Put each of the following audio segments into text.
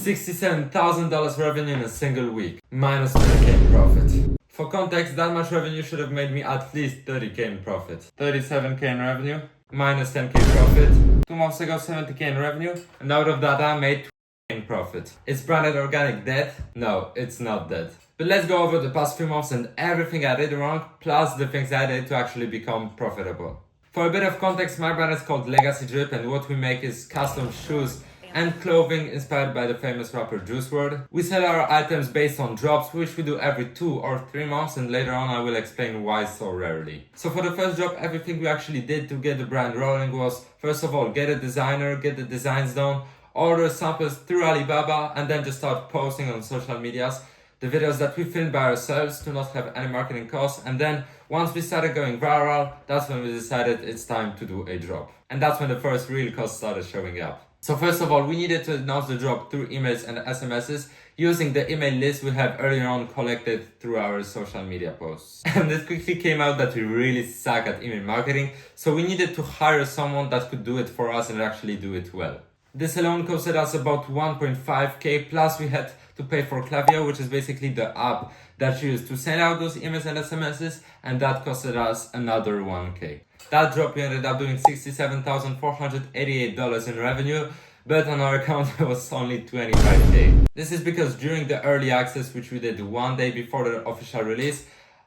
$67,000 revenue in a single week, minus 20k in profit. For context, that much revenue should have made me at least 30k in profit. 37k in revenue, minus 10k profit. 2 months ago, 70k in revenue, and out of that I made 2k in profit. Is branded organic dead? No, it's not dead. But let's go over the past few months and everything I did wrong, plus the things I did to actually become profitable. For a bit of context, my brand is called Legacy Drip, and what we make is custom shoes and clothing inspired by the famous rapper Juice WRLD. We sell our items based on drops, which we do every 2 or 3 months, and later on I will explain why so rarely. So for the first drop, everything we actually did to get the brand rolling was, first of all, get a designer, get the designs done, order samples through Alibaba, and then just start posting on social medias the videos that we filmed by ourselves to not have any marketing costs. And then once we started going viral, that's when we decided it's time to do a drop. And that's when the first real costs started showing up. So first of all, we needed to announce the drop through emails and SMSs using the email list we have earlier on collected through our social media posts. And it quickly came out that we really suck at email marketing, so we needed to hire someone that could do it for us and actually do it well. This alone costed us about 1.5k, plus we had to pay for Klaviyo, which is basically the app that you use to send out those emails and SMSs, and that costed us another 1k. That drop we ended up doing $67,488 in revenue, but on our account it was only 25k. This is because during the early access, which we did 1 day before the official release,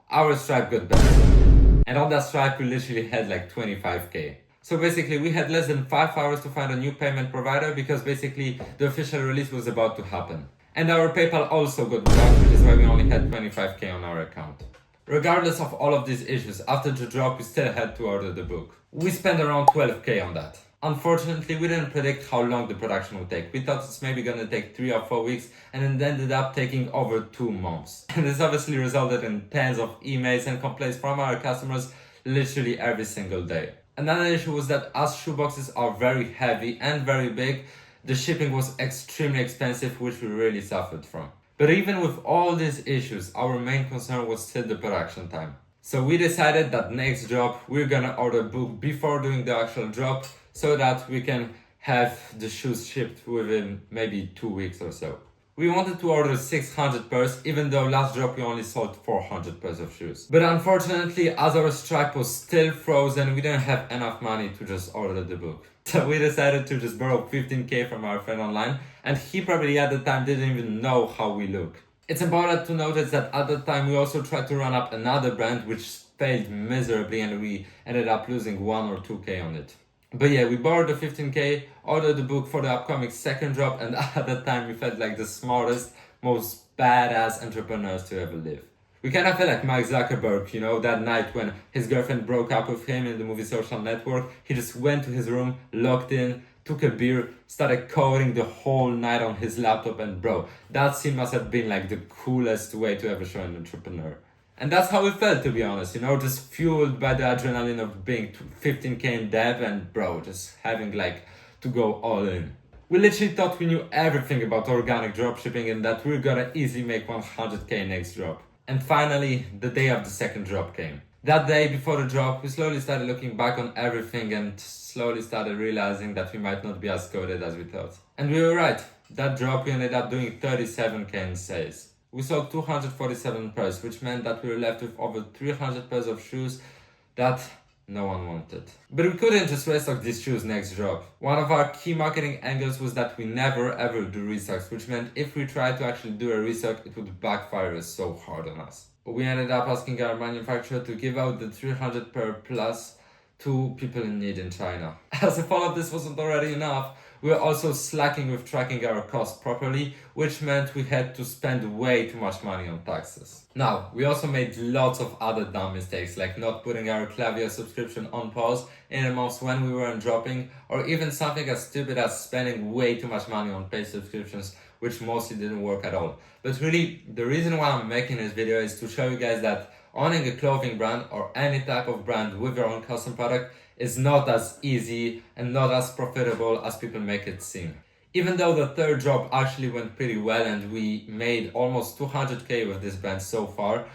our Stripe got banned. And on that Stripe we literally had like 25k. So basically we had less than 5 hours to find a new payment provider because basically the official release was about to happen. And our PayPal also got blocked, which is why we only had 25k on our account. Regardless of all of these issues, after the drop we still had to order the book. We spent around 12k on that. Unfortunately, we didn't predict how long the production would take. We thought it's maybe gonna take 3 or 4 weeks, and it ended up taking over 2 months. And this obviously resulted in tens of emails and complaints from our customers literally every single day. Another issue was that as shoeboxes are very heavy and very big, the shipping was extremely expensive, which we really suffered from. But even with all these issues, our main concern was still the production time. So we decided that next drop, we're gonna order a book before doing the actual drop so that we can have the shoes shipped within maybe 2 weeks or so. We wanted to order 600 pairs, even though last drop we only sold 400 pairs of shoes. But unfortunately, as our Stripe was still frozen, we didn't have enough money to just order the book. So we decided to just borrow 15k from our friend online, and he probably at the time didn't even know how we look. It's important to notice that at the time we also tried to run up another brand which failed miserably, and we ended up losing 1 or 2k on it. But yeah, we borrowed the 15k, ordered the book for the upcoming second drop, and at that time we felt like the smartest, most badass entrepreneurs to ever live. We kind of felt like Mark Zuckerberg, you know, that night when his girlfriend broke up with him in the movie Social Network. He just went to his room, locked in, took a beer, started coding the whole night on his laptop, and bro, that scene must have been like the coolest way to ever show an entrepreneur. And that's how we felt, to be honest, you know, just fueled by the adrenaline of being 15k in debt and bro, just having like to go all in. We literally thought we knew everything about organic dropshipping and that we were gonna easily make 100k next drop. And finally, the day of the second drop came. That day before the drop, we slowly started looking back on everything and slowly started realizing that we might not be as coded as we thought. And we were right. That drop we ended up doing 37k in sales. We sold 247 pairs, which meant that we were left with over 300 pairs of shoes that no one wanted. But we couldn't just restock these shoes next drop. One of our key marketing angles was that we never ever do restocks, which meant if we tried to actually do a restock, it would backfire so hard on us. We ended up asking our manufacturer to give out the 300 pair plus to people in need in China. As if all of this wasn't already enough, we were also slacking with tracking our costs properly, which meant we had to spend way too much money on taxes. Now, we also made lots of other dumb mistakes, like not putting our Klaviyo subscription on pause in the months when we weren't dropping, or even something as stupid as spending way too much money on paid subscriptions, which mostly didn't work at all. But really, the reason why I'm making this video is to show you guys that owning a clothing brand or any type of brand with your own custom product is not as easy and not as profitable as people make it seem. Even though the third drop actually went pretty well and we made almost 200k with this brand so far,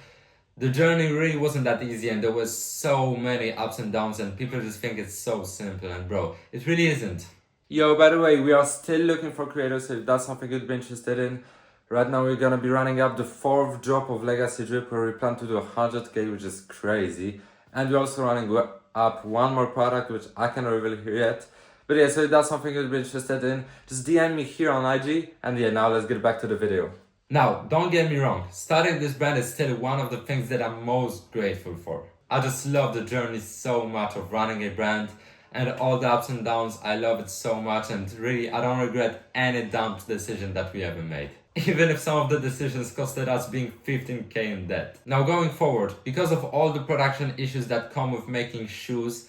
the journey really wasn't that easy and there was so many ups and downs and people just think it's so simple, and bro, it really isn't. Yo, by the way, we are still looking for creators, so if that's something you'd be interested in. Right now we're gonna be running up the 4th drop of Legacy Drip where we plan to do 100k, which is crazy. And we're also running up one more product, which I cannot reveal here yet. But yeah, so if that's something you'd be interested in, just DM me here on IG. And yeah, now let's get back to the video. Now, don't get me wrong, starting this brand is still one of the things that I'm most grateful for. I just love the journey so much of running a brand and all the ups and downs. I love it so much, and really I don't regret any dumb decision that we ever made. Even if some of the decisions costed us being 15k in debt. Now going forward, because of all the production issues that come with making shoes,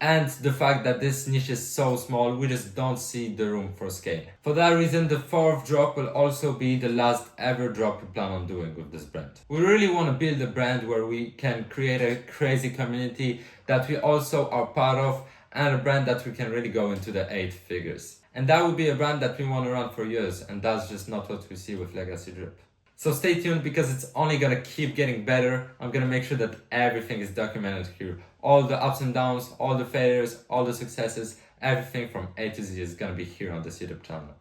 and the fact that this niche is so small, we just don't see the room for scale. For that reason, the 4th drop will also be the last ever drop we plan on doing with this brand. We really want to build a brand where we can create a crazy community that we also are part of, and a brand that we can really go into the 8 figures. And that would be a brand that we want to run for years, and that's just not what we see with Legacy Drip. So stay tuned, because it's only gonna keep getting better. I'm gonna make sure that everything is documented here. All the ups and downs, all the failures, all the successes, everything from A to Z is gonna be here on this YouTube channel.